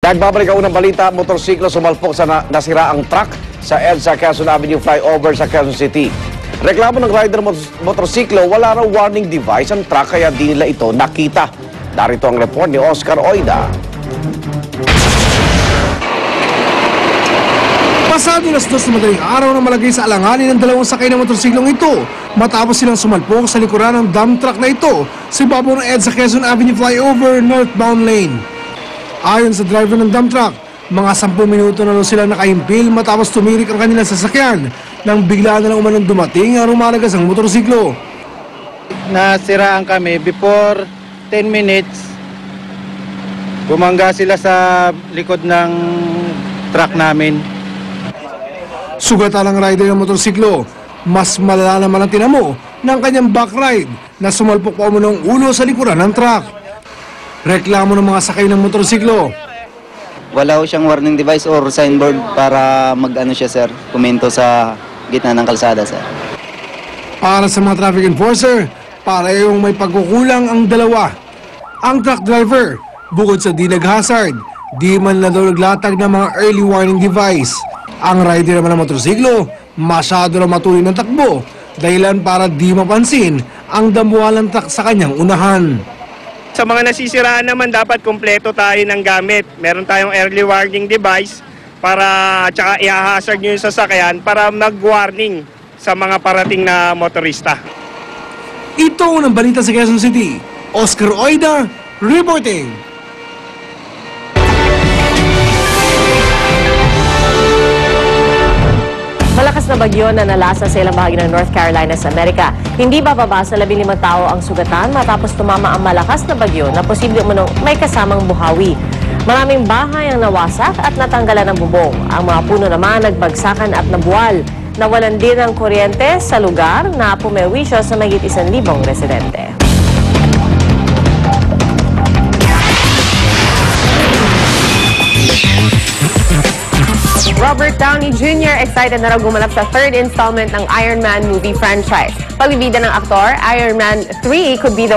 Nagbabalik ang unang balita, motorsiklo sumalpok sa nasiraang truck sa EDSA Quezon Avenue flyover sa Quezon City. Reklamo ng rider motorsiklo, wala raw warning device ang truck kaya di nila ito nakita. Narito ang report ni Oscar Oida. Pasado las 2 na madaling araw na malagay sa alanganin ng dalawang sakay ng motorsiklong ito matapos silang sumalpok sa likuran ng dump truck na ito sa ibabaw ng EDSA Quezon Avenue flyover northbound lane. Ayon sa driver ng dump truck, mga 10 minuto na sila nakahimpil matapos tumirik ang kanilang sasakyan nang bigla na lang umanong dumating ang rumalagas ang motorsiklo. Nasiraan kami before 10 minutes. Bumangga sila sa likod ng truck namin. Sugatan ang rider ng motorsiklo. Mas malala naman ang tinamo ng kanyang backride na sumalpok pa umunong ulo sa likuran ng truck. Reklamo ng mga sakay ng motorsiklo. Wala ho siyang warning device or signboard para mag-ano siya, sir, komento sa gitna ng kalsada, sir. Para sa mga traffic enforcer, parehong may pagkukulang ang dalawa. Ang truck driver, bukod sa di nag-hazard, di man na daw naglatag ng mga early warning device. Ang rider naman ng motorsiklo, masyado na matuloy ng takbo, dahilan para di mapansin ang damuhalang truck sa kanyang unahan. Sa mga nasisiraan naman, dapat kumpleto tayo ng gamit. Meron tayong early warning device para tsaka i-hazard nyo yung sasakyan para mag-warning sa mga parating na motorista. Ito ang balita sa Quezon City. Oscar Oida, reporting. Malakas na bagyo na nalasa sa ilang bahagi ng North Carolina sa Amerika. Hindi bababa sa 15 tao ang sugatan matapos tumama ang malakas na bagyo na posible umunong may kasamang buhawi. Maraming bahay ang nawasak at natanggalan ng bubong. Ang mga puno naman nagbagsakan at nabuwal. Nawalan din ng kuryente sa lugar na pumewisyo sa mahigit 1,000 residente. Robert Downey Jr. excited na raw gumanap sa third installment ng Iron Man movie franchise. Pagbibida ng aktor, Iron Man 3 could be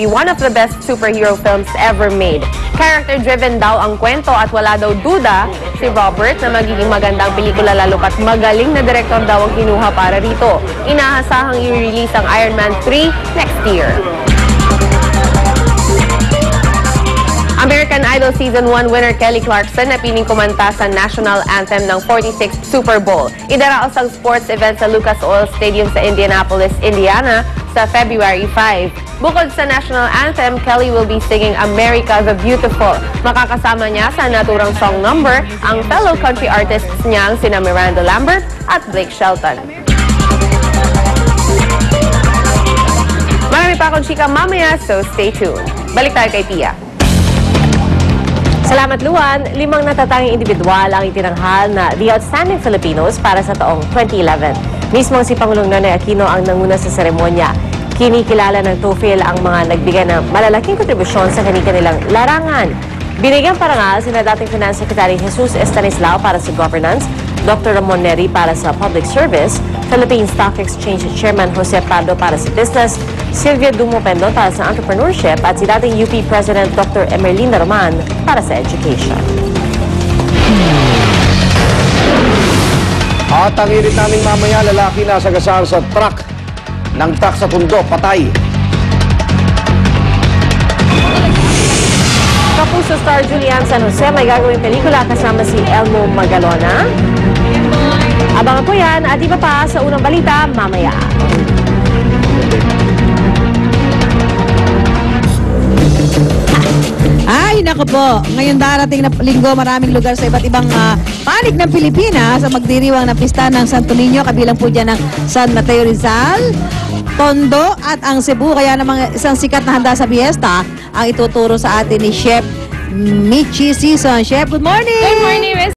one of the best superhero films ever made. Character-driven daw ang kwento at wala daw duda si Robert na magiging magandang pelikula lalo pat magaling na direktor daw ang kinuha para rito. Inaasahang i-release ang Iron Man 3 next year. American Idol Season 1 winner Kelly Clarkson na piling kumanta sa national anthem ng 46th Super Bowl. Idaraos ang sports event sa Lucas Oil Stadium sa Indianapolis, Indiana sa February 5. Bukod sa national anthem, Kelly will be singing America the Beautiful. Makakasama niya sa naturang song number ang fellow country artists niyang sina Miranda Lambert at Blake Shelton. Marami pa akong chika mamaya, so stay tuned. Balik tayo kay Pia. Salamat Luan, 5 natatanging individual ang itinanghal na The Outstanding Filipinos para sa taong 2011. Mismong si Pangulong Nonoy Aquino ang nanguna sa seremonya. Kinikilala ng TOEFL ang mga nagbigay ng malalaking kontribusyon sa kanilang larangan. Binigyang parangal sina dating Finance Secretary Jesus Estanislao para sa governance, Dr. Ramon Neri para sa public service, Philippine Stock Exchange Chairman Jose Pardo para sa business, Silvia Dumo Pendon para sa entrepreneurship at si dating UP President Dr. Emerlina Roman para sa education. At ang irit naming mamaya, lalaki na sagasaan sa truck sa Tondo, patay. Kapuso star Julian San Jose may gagawing pelikula kasama si Elmo Magalona. Abangan po yan at iba pa sa unang balita mamaya. Ay, naku po. Ngayon darating na linggo, maraming lugar sa iba't ibang panig ng Pilipinas ang magdiriwang ng pista ng Santo Niño. Kabilang po dyan ng San Mateo Rizal, Tondo at ang Cebu. Kaya namang isang sikat na handa sa fiesta ang ituturo sa atin ni Chef Michi Season. Chef, good morning! Good morning, Miss